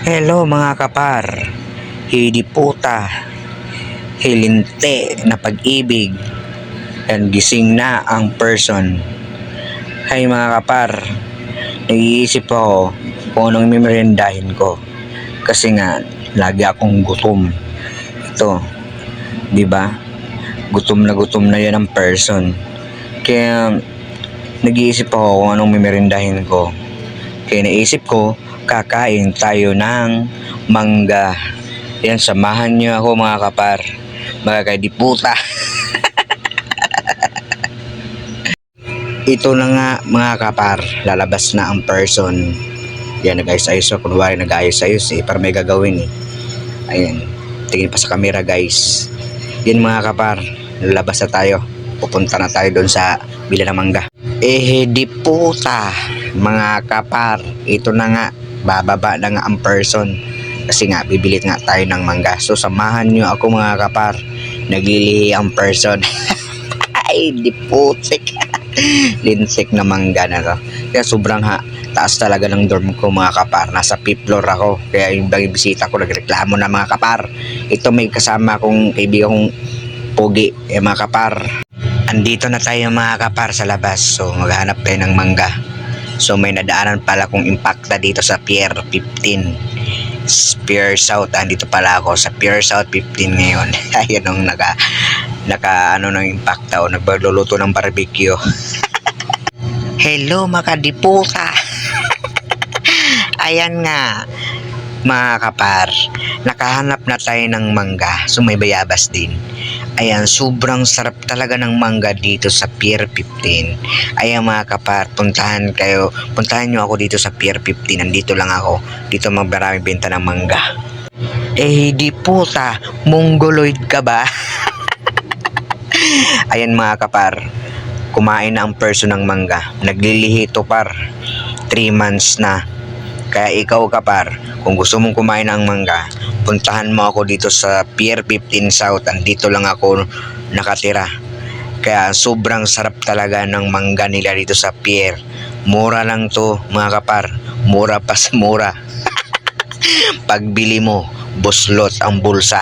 Hello mga kapar, hindi puta, hilinte na pag-ibig, and gising na ang person. Hay mga kapar, nag-iisip ako kung anong mimerindahin ko. Kasi nga, lagi akong gutom. Ito, di ba? Gutom na yan ang person. Kaya, nag-iisip ako kung anong mimerindahin ko. Kaya naisip ko, kakain tayo ng mangga. Yan, samahan niyo ako mga kapar. Mga kadiputa. Ito na nga mga kapar, lalabas na ang person. Yan, nag-ayos-ayos ako. Kunwari nag-ayos-ayos para may gagawin eh. Ayan, tingin pa sa camera guys. Yan mga kapar, lalabas na tayo. Pupunta na tayo doon sa bila ng mangga. Di puta mga kapar, ito na nga, bababa na nga ang person. Kasi nga, bibilit nga tayo ng mangga. So, samahan nyo ako mga kapar. Naglilihi ang person. Ay, di putik. Linsik na mangga na to. Kaya sobrang taas talaga ng dorm ko mga kapar. Nasa 5th floor ako. Kaya yung bagay bisita ko, nagreklamo na mga kapar. Ito may kasama kong kaibigan kong pogi, mga kapar. Andito na tayo mga kapar sa labas. So maghanap tayo ng mangga. So may nadaanan pala kong impacta dito sa Pier 15. Pier South. Andito pala ako sa Pier South 15 ngayon. Ayun ang naka ano ng impacta o nagluluto ng barbecue. Hello mga diputa. Ayan nga mga kapar, nakahanap na tayo ng mangga. So may bayabas din. Ayan, sobrang sarap talaga ng mangga dito sa Pier 15. Ayan mga kapar, puntahan nyo ako dito sa Pier 15. Nandito lang ako. Dito maraming benta ng mangga. Di puta, mongoloid ka ba? Ayan mga kapar, kumain na ang person ng mangga. Naglilihito par, 3 months na. Kaya ikaw kapar, kung gusto mong kumain ng mangga, puntahan mo ako dito sa Pier 15 South. Andito lang ako nakatira. Kaya sobrang sarap talaga ng mangga nila dito sa pier. Mura lang to mga kapar. Mura pa sa mura. Pagbili mo, buslot ang bulsa.